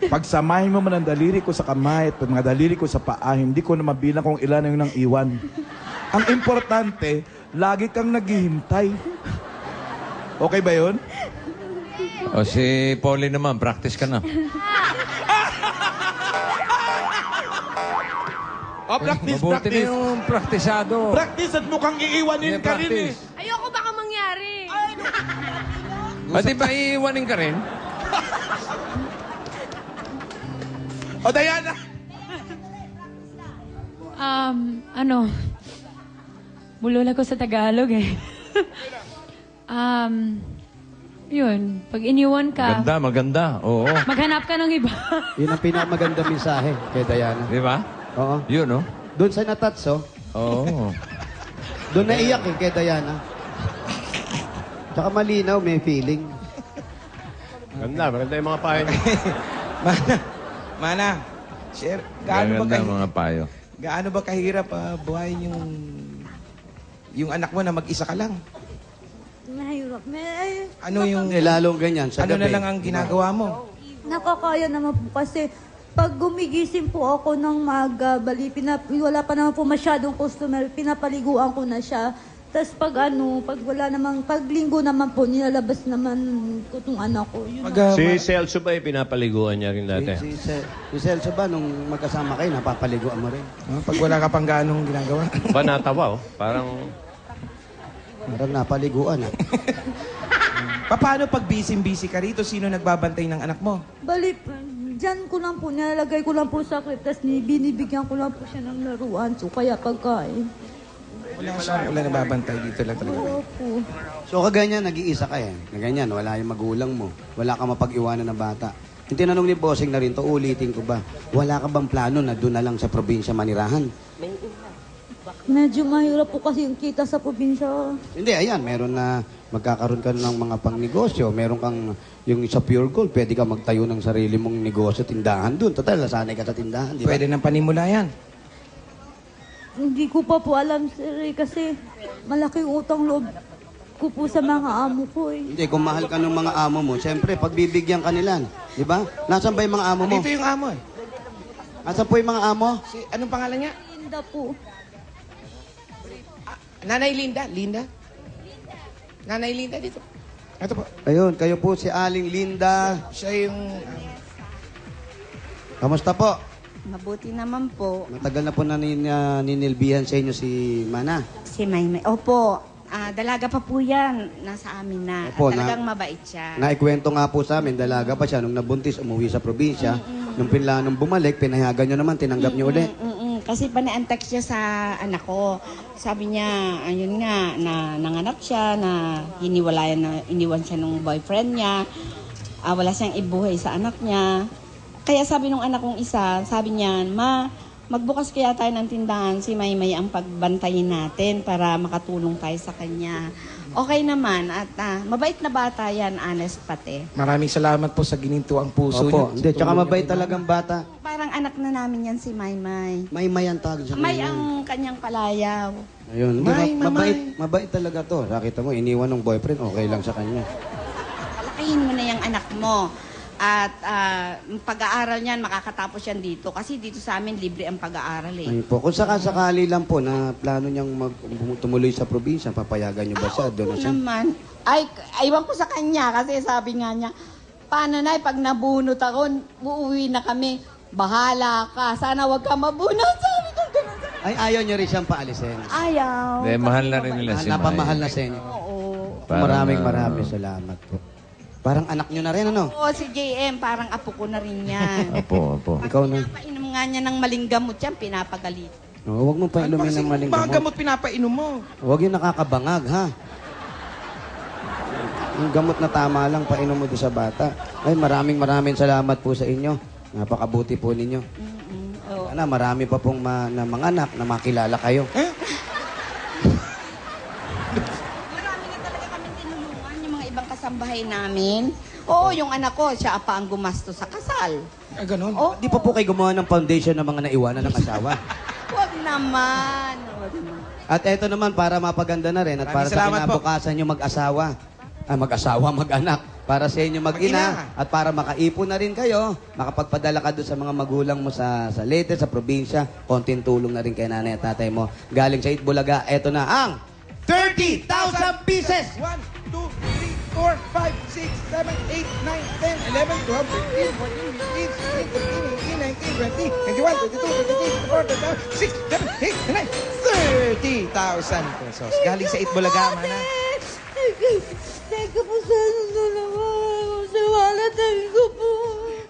pagsamahin mo man ang daliri ko sa kamay at mga daliri ko sa paa, hindi ko na mabilang kung ilan na yun ang iwan. Ang importante, lagi kang naghihintay. Okay ba yun? O si Polly naman, practice ka na. Practice, Mabuti na practice. yung praktisado. Practice at mukhang iiwanin ka rin eh. Ayoko baka mangyari. At di ba iiwanin ka rin? O Diana! Bulol ako sa Tagalog eh. Yun, pag iniwan ka, Maganda. Oo. maghanap ka ng iba. Yun ang pinakamaganda mensahe kay Diana. Di ba? Oo. Yun, no? Doon sa natats, oh. Oo. Doon naiyak eh kay Diana. Tsaka malinaw, may feeling. Maganda yung mga payo niya. Mana, share. Gaano ba, Maganda mga payo. gaano ba kahirap buhayin yung anak mo na mag-isa ka lang? Mahirap. Ano yung... Lalong ganyan sa Ano gabi. na lang ang ginagawa mo? Nakakaya naman po kasi pag gumigising po ako ng maaga, wala pa naman po masyadong customer, pinapaliguan ko na siya. Tapos pag linggo naman po, nilalabas naman ko itong anak ko. Yun Pag, Si Celso ba pinapaliguan niya rin dati? Si Celso ba, nung magkasama kayo, napapaliguan mo rin? pag wala ka pang ganong ginagawa? Ba natawa, oh? Parang... Parang napaliguan ah. Paano pag busy-busy ka rito? Sino nagbabantay ng anak mo? Bali, dyan ko lang po, nilalagay ko lang po sa crib, tapos binibigyan ko lang po siya ng laruan. So, kaya pagkain. Wala nagbabantay dito lang talaga kayo. Opo. So kaganyan, nag-iisa ka eh. Na ganyan, wala yung magulang mo. Wala ka mapag-iwanan ng bata. Yung tinanong ni Bossing na rin to, ulitin ko ba? Wala ka bang plano na doon na lang sa probinsya manirahan? Medyo mahirap po kasi yung kita sa probinsya. Hindi, ayan, meron na magkakaroon ka ng mga pangnegosyo. Meron kang yung sa Pure Gold, pwede ka magtayo ng sarili mong negosyo, tindahan doon. Total, nasanay ka sa tindahan, di ba? Pwede ng panimula yan. Hindi ko pa po alam, sir, kasi malaki yung utang loob ko po sa mga amo ko eh. Hindi, kung mahal ka ng mga amo mo, siyempre, pagbibigyan ka nila. Di ba? Nasaan ba yung mga amo mo? Dito yung amo eh. Asan po yung mga amo? Anong pangalan niya? Linda po. Nanay Linda. Linda? Nanay Linda dito. Ito po. Ayun, kayo po si Aling Linda. Siya yung... Kamusta po? Mabuti naman po. Matagal na po na ninilbihan sa inyo si Mana. Si Maymay. Opo, dalaga pa po yan. Nasa amin na. Opo, At talagang mabait siya. Naikwento nga po sa amin, dalaga pa siya. Nung nabuntis, umuwi sa probinsya. Nung pinlanong bumalik, pinahagan nyo naman, tinanggap nyo ulit. Kasi paniantak siya sa anak ko. Sabi niya, ayun nga, na nanganak siya, na iniwan siya ng boyfriend niya. Wala siyang ibuhay sa anak niya. Kaya sabi nung anak kong isa, sabi niya, Ma, magbukas kaya tayo ng tindahan, si Maymay ang pagbantayin natin para makatulong tayo sa kanya. Okay naman, at mabait na bata yan, honest pati. Maraming salamat po sa gininto ang puso Opo, niyo. hindi, tsaka mabait talagang bata. Parang anak na namin yan si Maymay. Maymay ang tawag sa May kanya. ang kanyang palayaw. Ayun, May, mabait talaga to. Nakita mo, iniwan ng boyfriend, okay lang sa kanya. Palakihin mo na yung anak mo. At pag-aaral niyan, makakatapos yan dito. Kasi dito sa amin, libre ang pag-aaral eh. Ayun po, kung sakasakali lang po na plano niyang tumuloy sa probinsya, papayagan niyo ba siya? Doon na siya? Naman. Ay, aywan ko sa kanya kasi sabi nga niya, paano na pag nabunot ako, uuwi na kami. Bahala ka. Sana wag ka mabunot. Sabi ko ganun. Ay, ayaw niyo rin siyang paalisin. Ayaw. Hindi, mahal na rin nila si May. Napamahal na sa inyo. Oo. Parang, Maraming salamat po. Parang anak niyo na rin, ano? Oo, si JM, parang apo ko na rin yan. Opo. Ikaw na. Pinapainom nga niya ng maling gamot yan, pinapagalit. Huwag mo pa inumin ng maling Mga gamot. gamot pinapainom mo. Huwag yung nakakabangag, ha? Yung gamot na tama lang, painom mo doon sa bata. Ay, maraming salamat po sa inyo. Napakabuti po ninyo. Oo. Sana marami pa pong na mga anak na makilala kayo. Marami na talaga kami tinulungan, yung mga ibang kasambahay namin. Oo, yung anak ko, siya pa ang gumasto sa kasal. Ganon. Oh, Di pa po kayo gumawa ng foundation ng mga naiwanan ng asawa. wag naman. Wag naman. At eto naman, para mapaganda na rin at para Maraming sa salamat po. kinabukasan nyo mag-anak. Para sa inyo mag-ina. At para makaipon na rin kayo, makapagpadala ka doon sa mga magulang mo sa Leyte, sa probinsya. Konting tulong na rin kay nanay at tatay mo. Galing sa Itbulaga, eto na ang 30,000 pieces! 1, 2, 3, 4, 5, 6, 7, 8, 9, 10, 11, 12, 13, 14, 15, 16, 17, 18, 19, 20, 21, 22, 23, 24, 25, 6, 7, 8, 9, 30,000 pesos. Galing sa Itbulaga, Mana. Thank you po sa naman. Sa wallet, thank you po.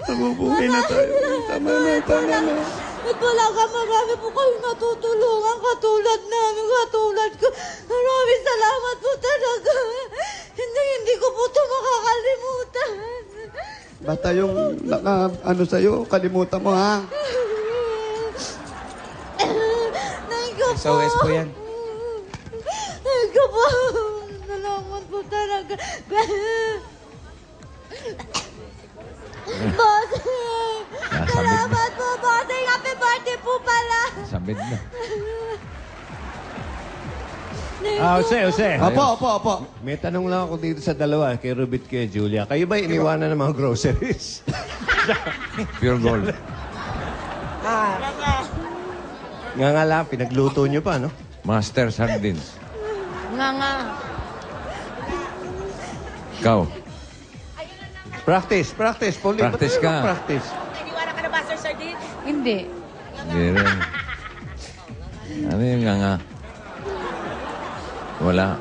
Nabubuhay na tayo. Tama na. At wala ka, marami po kayong natutulungan katulad namin, katulad ko. Maraming salamat po talaga. Hindi ko po ito makakalimutan. Basta yung sa'yo, kalimutan mo, ha? Thank you po. SOS po yan. Thank you po. Salamat po talaga. Bossing! Salamat po, Bossing! Happy birthday po pala! Sabid na. Jose. Opo. May tanong lang ako dito sa dalawa, kay Rubit, kay Julia. Kayo ba iniwanan ng mga groceries? Pure gold. Nga lang, pinagluto nyo pa, no? Master Sardines. Nga. Ikaw. Practice. Puli, Practice ba't tayo ka. mag-practice? Naniwala ka na ba, Sir Sardine? Hindi. Hindi rin. Ano yung nga? Wala.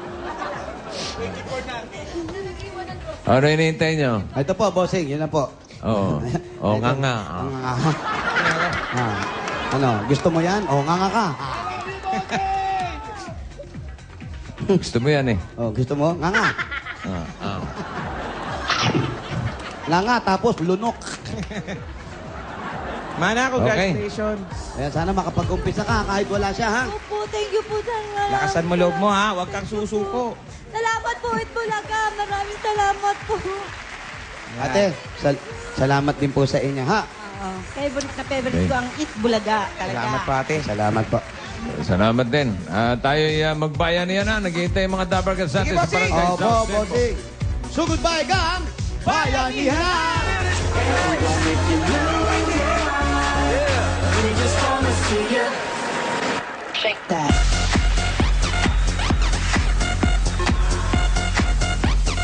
Ano hinihintay nyo? Ito po, bossing. Yun na po. Oo. Oo, nga. Ano, gusto mo yan? O, nga ka. Gusto mo yan eh. O, gusto mo? Nga. Nga, tapos lunok. Mana, congratulations. Ayan, sana makapag-umpisa ka kahit wala siya, ha? Opo, thank you po talaga. Lakasan mo loob mo, ha? Huwag kang susuko. Salamat po, Itbulaga. Maraming salamat po. Ate, salamat din po sa inyo, ha? Favorite ko ang Itbulaga. Talaga. Salamat po, ate. Salamat po. Salamat din. Tayo magbayan niya na. Naghihintay yung mga Dabarkad sa atin sa Sige, Barangay Opo, South Centro. bossing. So, goodbye, gang! Bayanihan! Shake that.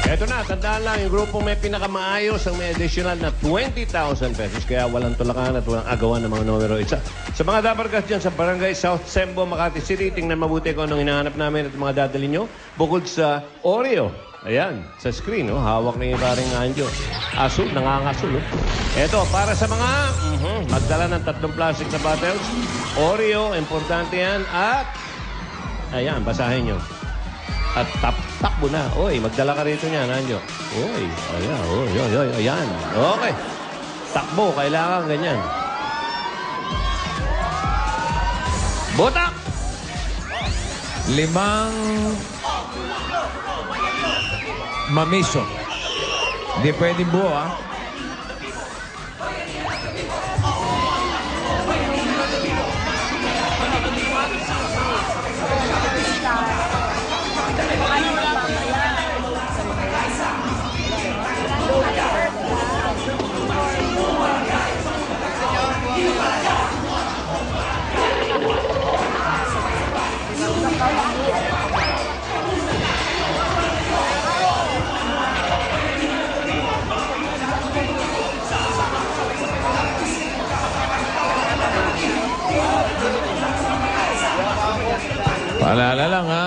Eto na, tandaan lang, yung grupong may pinakamaayos ang may additional na 20,000 pesos. Kaya walang tulakan at walang agawan ng mga numero. Isa. Sa mga dabarkas dyan sa Barangay South Sembo, Makati City, tingnan mabuti kung anong hinahanap namin at mga dadali nyo. Bukod sa Oreo. Ayan, sa screen, oh, hawak na yung paring Anjo. Asul, nangangasul. Oh. Eto, para sa mga magdala ng 3 plastic na bottles. Oreo, importante yan. At, ayan, basahin nyo. At takbo na. Oy, magdala ka rito niyan, Anjo. Oy, ayan, oy, ayan. Okay. Takbo, kailangan ganyan. Botak! 5 mamiso. Hindi pwedeng buo, ha? Paalala lang, ha?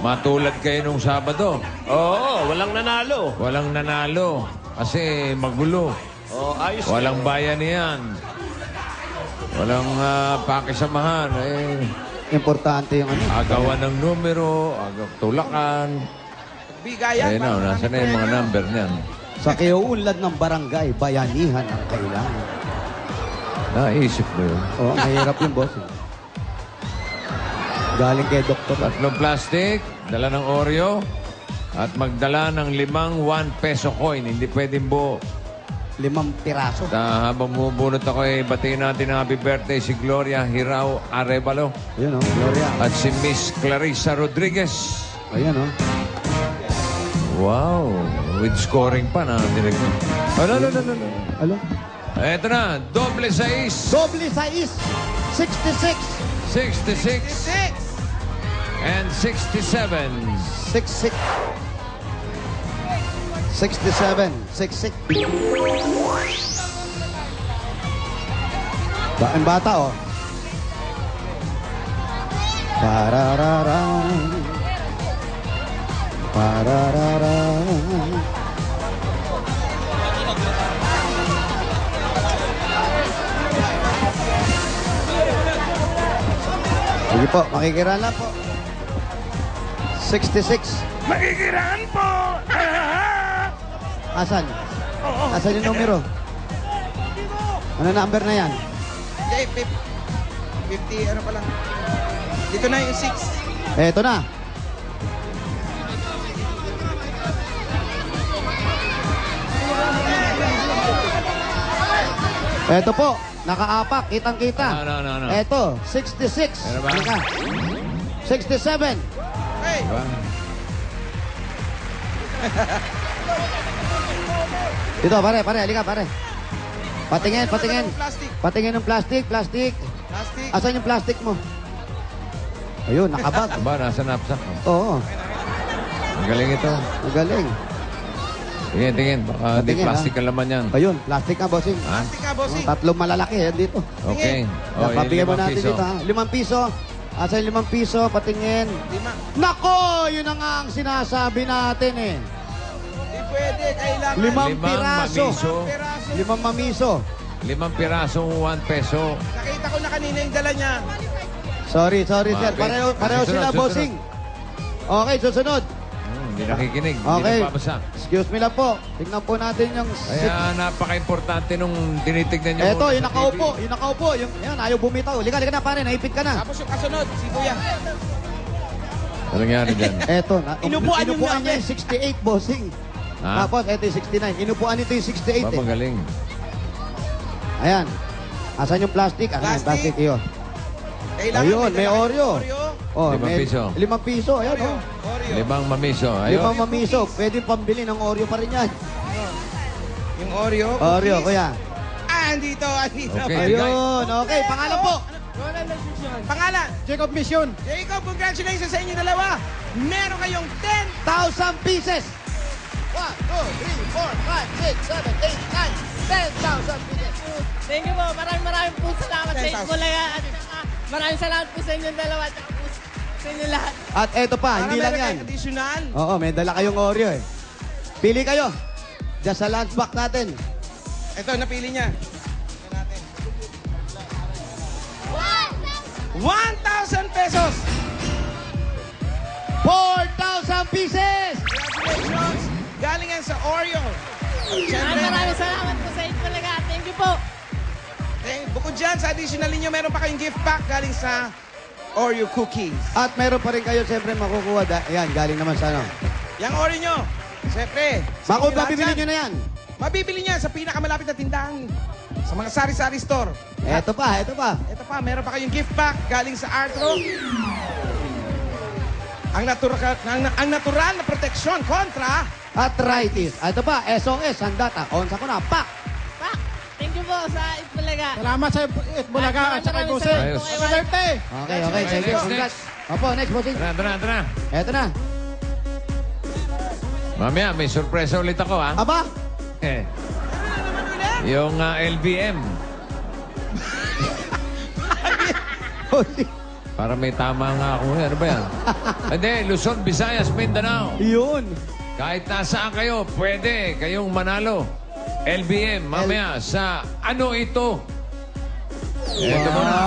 Matulad kayo nung Sabado. Oo, walang nanalo. Walang nanalo. Kasi magulo. Oh, ayos. Walang bayanihan. Walang pakisamahan. Importante yung ano. Agawan ng numero, tulakan. Bigayan. Ayun na, nasa na yung mga number niyan. Sa kiuunlad ng barangay, bayanihan ang kailangan. Naisip mo yun. Oo, mahirap yung boss. Galing kay Doktor. 3 plastic, dala ng Oreo, at magdala ng 5 1 peso coin. Hindi pwedeng buo. 5 piraso. Habang bumubunot ako, batiin natin ang happy birthday si Gloria Hirao Arevalo. Ayun, oh, Gloria. At si Miss Clarissa Rodriguez. Ayan, oh. Wow, with scoring pa na direct. Ano? Alo? Eto na, doble 6. Doble 6. 66. 66. And 67. 66. 67. 66. Ang bata, oh. Parararan. Parararan. Sige po, makikiraan lang po. 66. Makikiraan po! Asan? Asan yung numero? Ano number na yan? Hindi, 50, ano pa lang. Dito na yung 6. Eto na. Eto po, nakaapak, kitang-kita. No. Eto, 66. Meron ba? Halika. 67. Hey! Diba? Dito, pare, halika, pare. Patingin. Plastic. Patingin ng plastic. Plastic. Asan yung plastic mo? Ayun, nakabag. Ba, nasa napsak. Oo, Ang galing ito. magaling. Tingin. Baka di Patingin, plastic ang laman yan. Ayun, plastic ka, bossing. Ha? Plastic ka, bossing. Tatlong malalaki, yan dito. Okay. Pabigyan mo 5 natin piso. dito, ha? 5 piso. Asan yung 5 piso? Patingin. 5. Nako, yun na nga ang sinasabi natin eh. Hindi pwede, kailangan. 5 piraso. mamiso. 5 mamiso. 5 pirasong 1 peso. Nakita ko na kanina yung dala niya. Sorry, sir. Mabit. Pareho sila, Susunod. bossing. Okay, susunod. Hindi nakikinig. Okay. Hindi nababasa. Excuse me lang po. Tingnan po natin yung... Kaya napaka-importante nung tinitignan nyo. Eto, muna yung sa nakaupo. TV. Yung nakaupo. Yan, ayaw bumitaw. Liga na, pare. Naipit ka na. Tapos yung kasunod, si Kuya. Ano nangyari dyan? Eto, Inupuan yung niya number. yung 68, bossing. Ha? Tapos, eto yung 69. Inupuan nito yung 68 Ba, eh. magaling. Ayan. Asan yung plastic? Ano yung Plastic. plastic? Iyo. Kailangan Ayun, may dala- Oreo. Oh, 5 piso. 5 piso. Ayan, oh. Oreo. 5 mamiso. 5 Ayun. mamiso. Pwede pambili ng Oreo pa rin yan. Yung Oreo. Oreo, cookies. kuya. andito. Okay, Ayun, okay. Pangalan po. Pangalan? Jacob Mission. Jacob, congratulations sa inyo dalawa. Meron kayong 10,000 pieces. 1, 2, 3, 4, 5, 6, 7, 8, 9, 10,000 pieces. Thank you po. Maraming po salamat sa 10,000. Itbulaga. At saka maraming salamat po sa inyong dalawa. At saka po sa inyo lahat. At eto pa, hindi lang yan. Additional. Oo, may dala kayong Oreo eh. Pili kayo. Diyan sa lunchbox natin. Ito, napili niya. 1,000 pesos. 4,000 pieces. Congratulations. Galing yan sa Oreo. Maraming salamat po sa Itbulaga. Thank you po. Bukod dyan, sa additional ninyo, meron pa kayong gift pack galing sa Oreo cookies. At meron pa rin kayo siyempre makukuha. Ayan, galing naman sa ano. Yung Oreo nyo, siyempre. Bakit mabibili nyo na yan? Mabibili niya sa pinakamalapit na tindahan. Sa mga sari-sari store. Eto pa. Ito pa, meron pa kayong gift pack galing sa Artro. Ang natural na proteksyon kontra arthritis. Ito pa, SOS, sandata. Onsa ko na, pak! Pak! Thank you po sa Itbulaga. Salamat sa Itbulaga at saka Guse. Ayos. Okay, thank you. Next, Congrats. Opo, next, bossing. Tara. Eto na. Mamaya, may sorpresa ulit ako, ha? Aba, Yung LBM. Para may tama nga ako. Ano ba yan? Hindi, Luzon, Visayas, Mindanao. yun. Kahit nasaan kayo, pwede kayong manalo. LBM, mamaya sa Ano Ito? Ito mo na.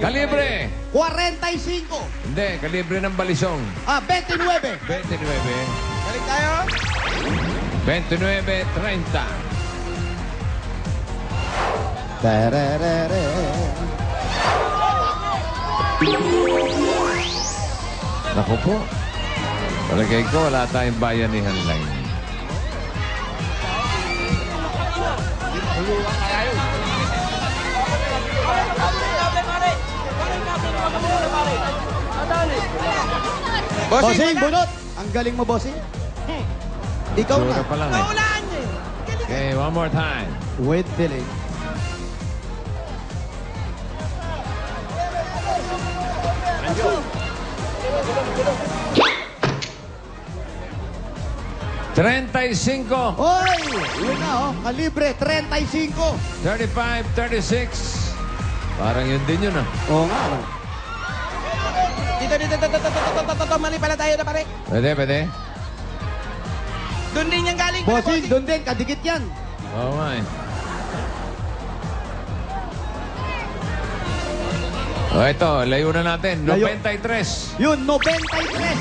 Kalibre. 45. Hindi, kalibre ng balisong. 29. 29. balik tayo. 29.30. Tererere. Naku po. Palagay ko, wala tayong bayanihan line. Bossing, bunot. Ang galing mo, bossing. Ikaw na. Sura pa lang eh. Okay, one more time. With Billy. $35, Oy! Yun na, oh. Kalibre, 35. 35, 36. Parang yun din yun, ah. Oo nga. Dito. Mali pala tayo na pare. Pwede. Doon din yung galing. Bossing, doon din. Kadikit yan. Oo nga eh. O ito, layo na natin. Layo. 93, Yun, 93.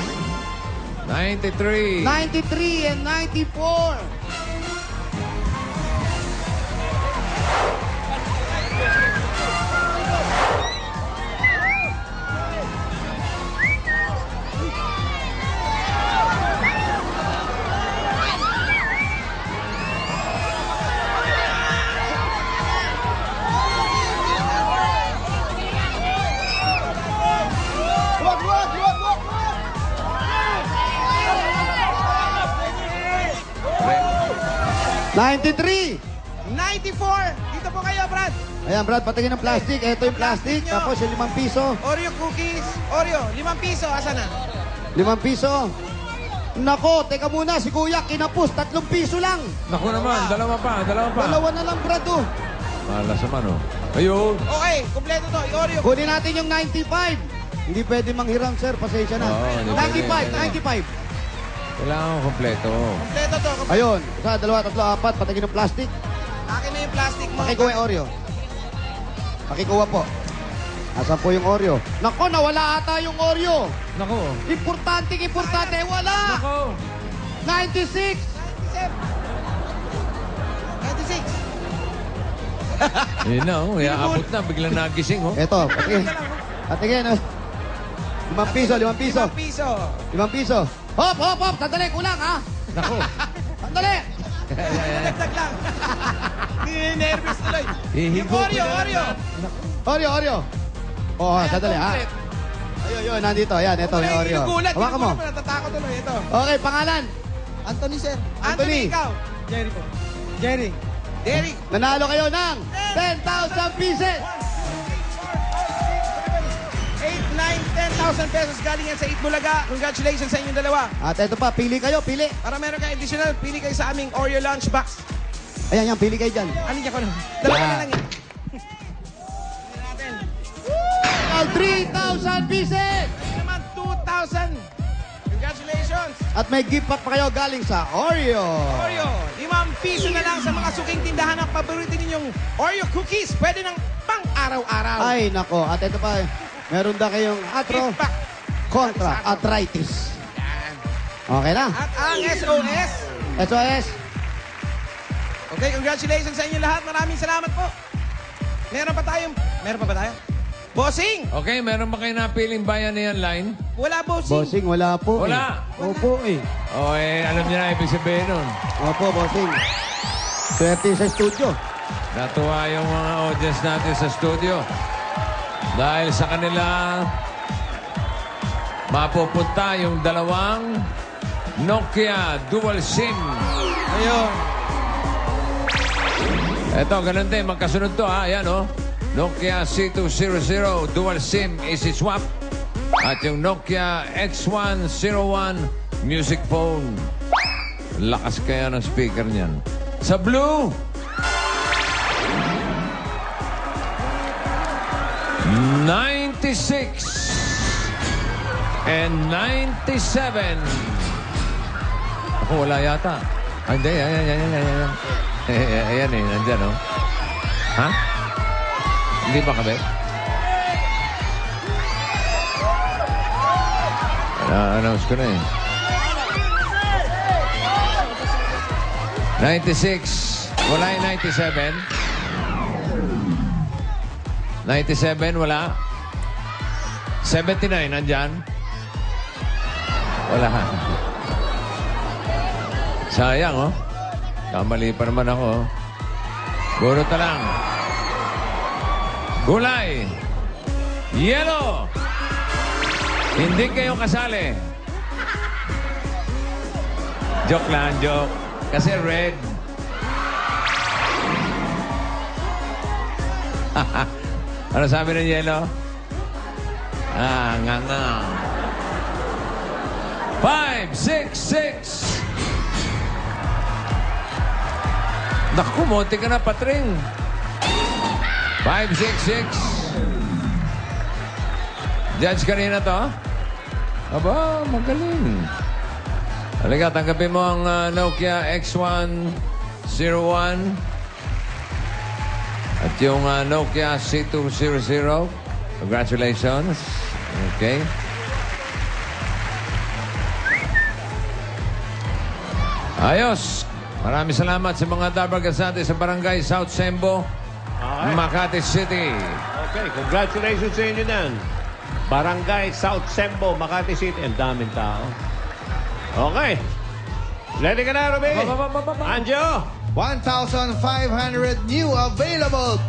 93, 93 and 94. Wag. 93. 94. Dito po kayo, Brad. Ayan, Brad, patingin ng plastic. Ito yung plastic. Tapos yung 5 piso. Oreo cookies. Oreo, 5 piso. Asa na? 5 piso. Nako, teka muna. Si Kuya, kinapos. 3 piso lang. Naku naman, dalawa pa. Dalawa na lang, Brad, oh. Malas naman, oh. Ayun. Okay, kumpleto to. Oreo. Kunin natin yung 95. Hindi pwede manghiram, sir. Pasensya na. Oo, hindi pwede. 95. Kailangan ko kompleto. Kumpleto to. Ayun. 1, 2, 3, 4. Patingin ng plastic. Akin na yung plastic mo. Pakikuha yung Oreo. Pakikuha po. Asan po yung Oreo? Nako, nawala ata yung Oreo. Naku. Importante. Wala. Naku. 96. 96. Yun na, oh. Iaabot na. Biglang nagising, oh. Eto, patingin. 5 piso. 5 piso. 5 piso. Hop. Sandali, kulang, ha? Naku. Sandali. Dagdag lang. Nervous tuloy. Yung Hihigupin Oreo. Oreo. Oo, sandali, ha? Ayun, nandito. Ayan, ito yung Oreo. Hawakan mo. Natatakot tuloy. Ito. Okay, pangalan. Anthony, sir. Anthony. Ikaw. Jerry po. Jerry. Derek. Nanalo kayo ng 10,000 pieces. 8, 9, 10,000 pesos galing yan sa Eat Bulaga. Congratulations sa inyong dalawa. At ito pa, pili kayo, pili. Para meron kayo additional, pili kayo sa aming Oreo Lunchbox. Ayan, yan, pili kayo dyan. Ano niya ko na? Dalawa na lang yan. 3,000 pieces! Naman, 2,000. Congratulations. At may gift pack pa kayo galing sa Oreo. Oreo, 5 piso na lang sa mga suking tindahan ng paborito ninyong Oreo cookies. Pwede ng pang-araw-araw. Ay, nako. At ito pa, meron na kayong atro kontra arthritis. Okay na. At ang SOS. SOS. Okay, congratulations sa inyo lahat. Maraming salamat po. Meron pa ba tayo? Bossing! Okay, meron ba kayo napiling bayanihan line? Wala, bossing. Bossing, wala po. Wala. Opo eh. O, alam niyo na ibig sabihin nun. Opo, bossing. Swerte sa studio. Natuwa yung mga audience natin sa studio. Dahil sa kanila, mapupunta yung dalawang Nokia Dual SIM. Ayun. Eto, ganun din. Magkasunod to, ha? Ayan, oh. Nokia C200 Dual SIM Easy Swap. At yung Nokia X101 Music Phone. Lakas kaya ng speaker niyan. Sa blue, $96 and $97. Ako, wala yata. Ah, hindi, ayan. Ayan eh, nandyan, oh. Ha? Hindi ba kabe? Na-announce ko na eh. 96. Wala yung 97. 97, wala. 79, nandyan. Wala. Sayang, oh. Kamali pa naman ako, oh. Burot na lang. Gulay. Yellow. Hindi kayo kasali. Joke lang, joke. Kasi red. Ano sabi ng yellow? Nga. 5, 6, 6. Naku, monti ka na, Patring. 5, 6, 6. Judge kanina to? Aba, magaling. Halika, tanggapin mo ang Nokia X101 at yung Nokia C200. Congratulations. Okay. Ayos. Maraming salamat sa mga dabargasate sa Barangay South Sembo, Makati City. Okay, congratulations sa inyo nan. Barangay South Sembo, Makati City. Ang daming tao. Okay. Ready ka na, Ruby? Anjo? 1,500 new available